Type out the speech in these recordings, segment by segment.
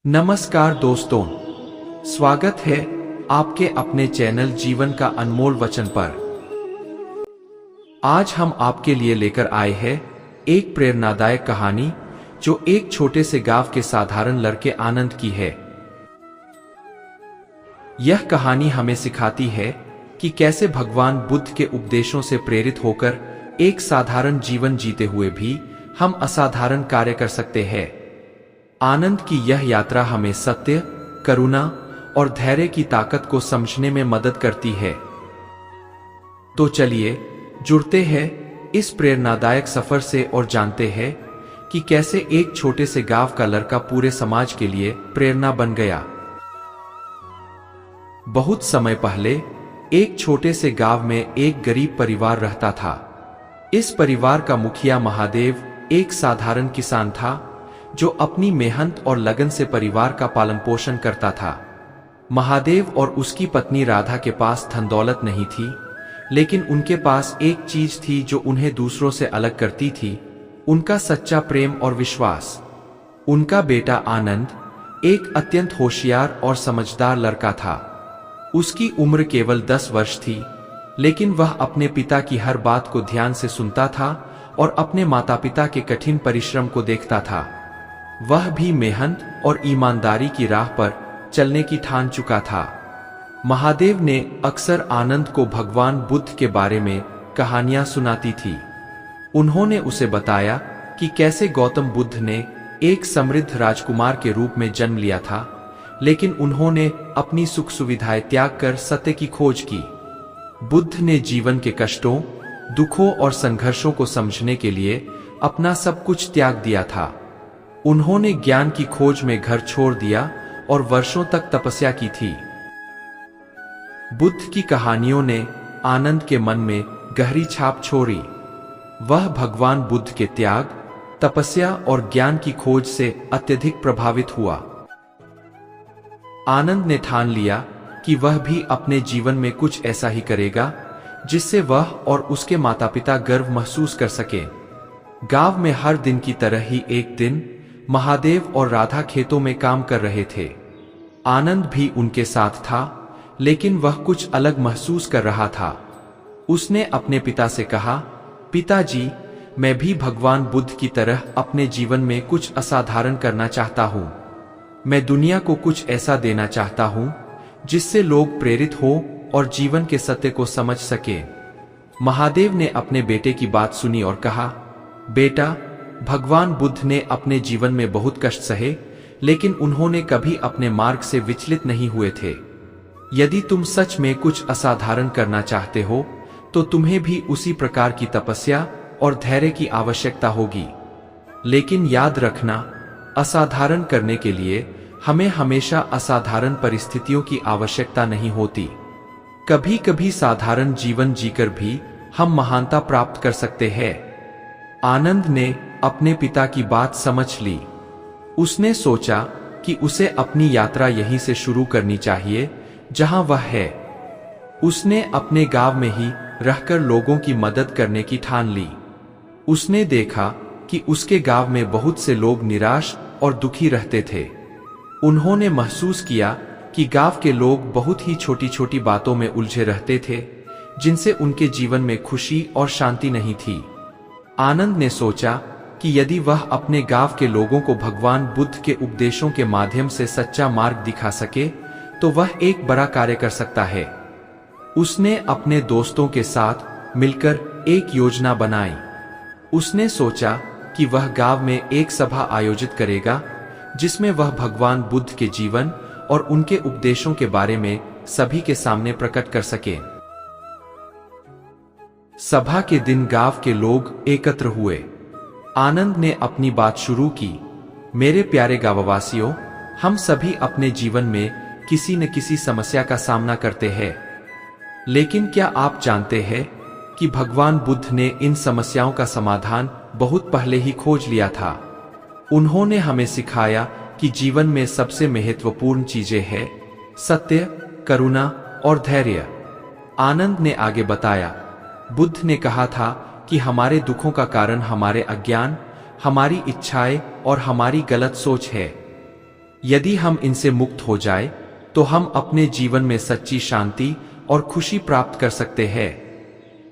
नमस्कार दोस्तों, स्वागत है आपके अपने चैनल जीवन का अनमोल वचन पर। आज हम आपके लिए लेकर आए हैं एक प्रेरणादायक कहानी जो एक छोटे से गांव के साधारण लड़के आनंद की है। यह कहानी हमें सिखाती है कि कैसे भगवान बुद्ध के उपदेशों से प्रेरित होकर एक साधारण जीवन जीते हुए भी हम असाधारण कार्य कर सकते हैं। आनंद की यह यात्रा हमें सत्य, करुणा और धैर्य की ताकत को समझने में मदद करती है। तो चलिए जुड़ते हैं इस प्रेरणादायक सफर से और जानते हैं कि कैसे एक छोटे से गांव का लड़का पूरे समाज के लिए प्रेरणा बन गया। बहुत समय पहले एक छोटे से गांव में एक गरीब परिवार रहता था। इस परिवार का मुखिया महादेव एक साधारण किसान था जो अपनी मेहनत और लगन से परिवार का पालन पोषण करता था। महादेव और उसकी पत्नी राधा के पास धन दौलत नहीं थी, लेकिन उनके पास एक चीज थी जो उन्हें दूसरों से अलग करती थी, उनका सच्चा प्रेम और विश्वास। उनका बेटा आनंद एक अत्यंत होशियार और समझदार लड़का था। उसकी उम्र केवल 10 वर्ष थी, लेकिन वह अपने पिता की हर बात को ध्यान से सुनता था और अपने माता पिता के कठिन परिश्रम को देखता था। वह भी मेहनत और ईमानदारी की राह पर चलने की ठान चुका था। महादेव ने अक्सर आनंद को भगवान बुद्ध के बारे में कहानियां सुनाती थी। उन्होंने उसे बताया कि कैसे गौतम बुद्ध ने एक समृद्ध राजकुमार के रूप में जन्म लिया था, लेकिन उन्होंने अपनी सुख सुविधाएं त्याग कर सत्य की खोज की। बुद्ध ने जीवन के कष्टों, दुखों और संघर्षों को समझने के लिए अपना सब कुछ त्याग दिया था। उन्होंने ज्ञान की खोज में घर छोड़ दिया और वर्षों तक तपस्या की थी। बुद्ध की कहानियों ने आनंद के मन में गहरी छाप छोड़ी। वह भगवान बुद्ध के त्याग, तपस्या और ज्ञान की खोज से अत्यधिक प्रभावित हुआ। आनंद ने ठान लिया कि वह भी अपने जीवन में कुछ ऐसा ही करेगा जिससे वह और उसके माता पिता गर्व महसूस कर सके। गांव में हर दिन की तरह ही एक दिन महादेव और राधा खेतों में काम कर रहे थे। आनंद भी उनके साथ था, लेकिन वह कुछ अलग महसूस कर रहा था। उसने अपने पिता से कहा, पिताजी, मैं भी भगवान बुद्ध की तरह अपने जीवन में कुछ असाधारण करना चाहता हूं। मैं दुनिया को कुछ ऐसा देना चाहता हूं जिससे लोग प्रेरित हो और जीवन के सत्य को समझ सके। महादेव ने अपने बेटे की बात सुनी और कहा, बेटा, भगवान बुद्ध ने अपने जीवन में बहुत कष्ट सहे, लेकिन उन्होंने कभी अपने मार्ग से विचलित नहीं हुए थे। यदि तुम सच में कुछ असाधारण करना चाहते हो, तो तुम्हें भी उसी प्रकार की तपस्या और धैर्य की आवश्यकता होगी। लेकिन याद रखना, असाधारण करने के लिए हमें हमेशा असाधारण परिस्थितियों की आवश्यकता नहीं होती। कभी कभी साधारण जीवन जीकर भी हम महानता प्राप्त कर सकते हैं। आनंद ने अपने पिता की बात समझ ली। उसने सोचा कि उसे अपनी यात्रा यहीं से शुरू करनी चाहिए जहां वह है। उसने अपने गांव में ही रहकर लोगों की मदद करने की ठान ली। उसने देखा कि उसके गांव में बहुत से लोग निराश और दुखी रहते थे। उन्होंने महसूस किया कि गांव के लोग बहुत ही छोटी छोटी बातों में उलझे रहते थे, जिनसे उनके जीवन में खुशी और शांति नहीं थी। आनंद ने सोचा कि यदि वह अपने गांव के लोगों को भगवान बुद्ध के उपदेशों के माध्यम से सच्चा मार्ग दिखा सके, तो वह एक बड़ा कार्य कर सकता है। उसने अपने दोस्तों के साथ मिलकर एक योजना बनाई। उसने सोचा कि वह गांव में एक सभा आयोजित करेगा, जिसमें वह भगवान बुद्ध के जीवन और उनके उपदेशों के बारे में सभी के सामने प्रकट कर सके। सभा के दिन गांव के लोग एकत्र हुए। आनंद ने अपनी बात शुरू की, मेरे प्यारे गांववासियों, हम सभी अपने जीवन में किसी न किसी समस्या का सामना करते हैं। लेकिन क्या आप जानते हैं कि भगवान बुद्ध ने इन समस्याओं का समाधान बहुत पहले ही खोज लिया था। उन्होंने हमें सिखाया कि जीवन में सबसे महत्वपूर्ण चीजें हैं सत्य, करुणा और धैर्य। आनंद ने आगे बताया, बुद्ध ने कहा था कि हमारे दुखों का कारण हमारे अज्ञान, हमारी इच्छाएं और हमारी गलत सोच है। यदि हम इनसे मुक्त हो जाए तो हम अपने जीवन में सच्ची शांति और खुशी प्राप्त कर सकते हैं।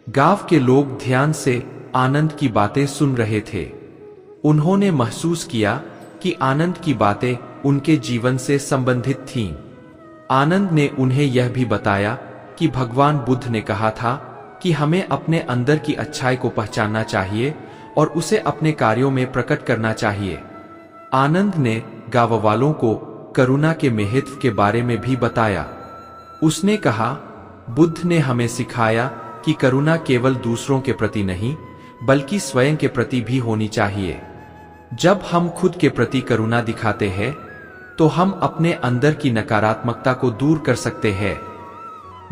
गांव के लोग ध्यान से आनंद की बातें सुन रहे थे। उन्होंने महसूस किया कि आनंद की बातें उनके जीवन से संबंधित थीं। आनंद ने उन्हें यह भी बताया कि भगवान बुद्ध ने कहा था कि हमें अपने अंदर की अच्छाई को पहचानना चाहिए और उसे अपने कार्यों में प्रकट करना चाहिए। आनंद ने गांव वालों को करुणा के महत्व के बारे में भी बताया। उसने कहा, बुद्ध ने हमें सिखाया कि करुणा केवल दूसरों के प्रति नहीं बल्कि स्वयं के प्रति भी होनी चाहिए। जब हम खुद के प्रति करुणा दिखाते हैं तो हम अपने अंदर की नकारात्मकता को दूर कर सकते हैं।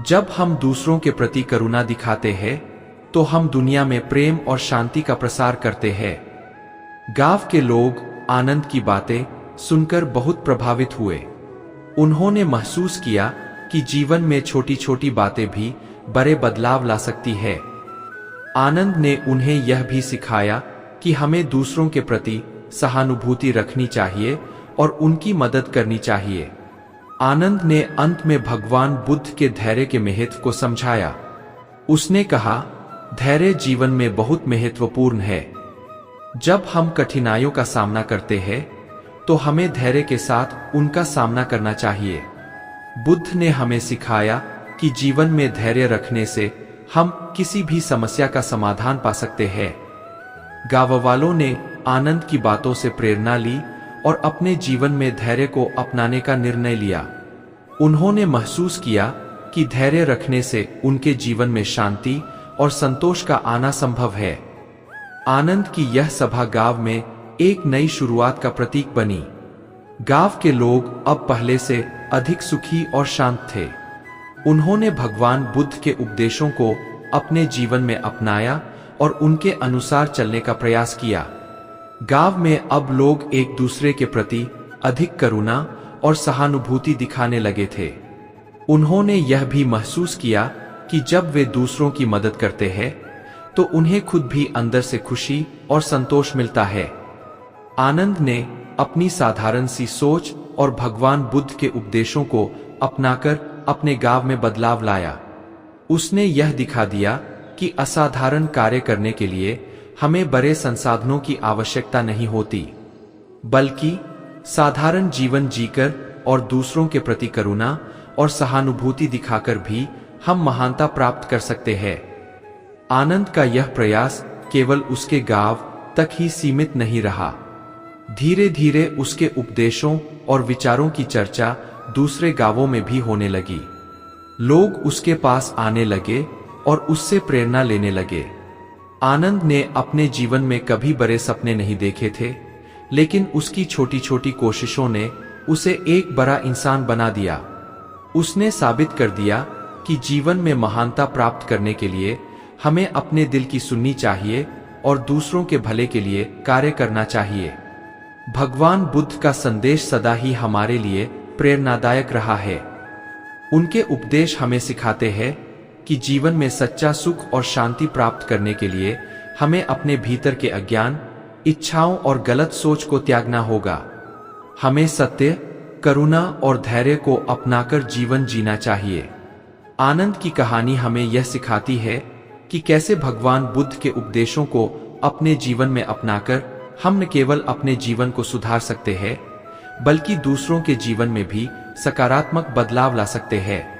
जब हम दूसरों के प्रति करुणा दिखाते हैं तो हम दुनिया में प्रेम और शांति का प्रसार करते हैं। गांव के लोग आनंद की बातें सुनकर बहुत प्रभावित हुए। उन्होंने महसूस किया कि जीवन में छोटी छोटी बातें भी बड़े बदलाव ला सकती है। आनंद ने उन्हें यह भी सिखाया कि हमें दूसरों के प्रति सहानुभूति रखनी चाहिए और उनकी मदद करनी चाहिए। आनंद ने अंत में भगवान बुद्ध के धैर्य के महत्व को समझाया। उसने कहा, धैर्य जीवन में बहुत महत्वपूर्ण है। जब हम कठिनाइयों का सामना करते हैं तो हमें धैर्य के साथ उनका सामना करना चाहिए। बुद्ध ने हमें सिखाया कि जीवन में धैर्य रखने से हम किसी भी समस्या का समाधान पा सकते हैं। गांव वालों ने आनंद की बातों से प्रेरणा ली और अपने जीवन में धैर्य को अपनाने का निर्णय लिया। उन्होंने महसूस किया कि धैर्य रखने से उनके जीवन में शांति और संतोष का आना संभव है। आनंद की यह सभा गांव में एक नई शुरुआत का प्रतीक बनी। गांव के लोग अब पहले से अधिक सुखी और शांत थे। उन्होंने भगवान बुद्ध के उपदेशों को अपने जीवन में अपनाया और उनके अनुसार चलने का प्रयास किया। गांव में अब लोग एक दूसरे के प्रति अधिक करुणा और सहानुभूति दिखाने लगे थे। उन्होंने यह भी महसूस किया कि जब वे दूसरों की मदद करते हैं तो उन्हें खुद भी अंदर से खुशी और संतोष मिलता है। आनंद ने अपनी साधारण सी सोच और भगवान बुद्ध के उपदेशों को अपनाकर अपने गांव में बदलाव लाया। उसने यह दिखा दिया कि असाधारण कार्य करने के लिए हमें बड़े संसाधनों की आवश्यकता नहीं होती, बल्कि साधारण जीवन जीकर और दूसरों के प्रति करुणा और सहानुभूति दिखाकर भी हम महानता प्राप्त कर सकते हैं। आनंद का यह प्रयास केवल उसके गांव तक ही सीमित नहीं रहा। धीरे धीरे उसके उपदेशों और विचारों की चर्चा दूसरे गांवों में भी होने लगी। लोग उसके पास आने लगे और उससे प्रेरणा लेने लगे। आनंद ने अपने जीवन में कभी बड़े सपने नहीं देखे थे, लेकिन उसकी छोटी छोटी कोशिशों ने उसे एक बड़ा इंसान बना दिया। उसने साबित कर दिया कि जीवन में महानता प्राप्त करने के लिए हमें अपने दिल की सुननी चाहिए और दूसरों के भले के लिए कार्य करना चाहिए। भगवान बुद्ध का संदेश सदा ही हमारे लिए प्रेरणादायक रहा है। उनके उपदेश हमें सिखाते हैं कि जीवन में सच्चा सुख और शांति प्राप्त करने के लिए हमें अपने भीतर के अज्ञान, इच्छाओं और गलत सोच को त्यागना होगा। हमें सत्य, करुणा और धैर्य को अपनाकर जीवन जीना चाहिए। आनंद की कहानी हमें यह सिखाती है कि कैसे भगवान बुद्ध के उपदेशों को अपने जीवन में अपनाकर हम न केवल अपने जीवन को सुधार सकते हैं, बल्कि दूसरों के जीवन में भी सकारात्मक बदलाव ला सकते हैं।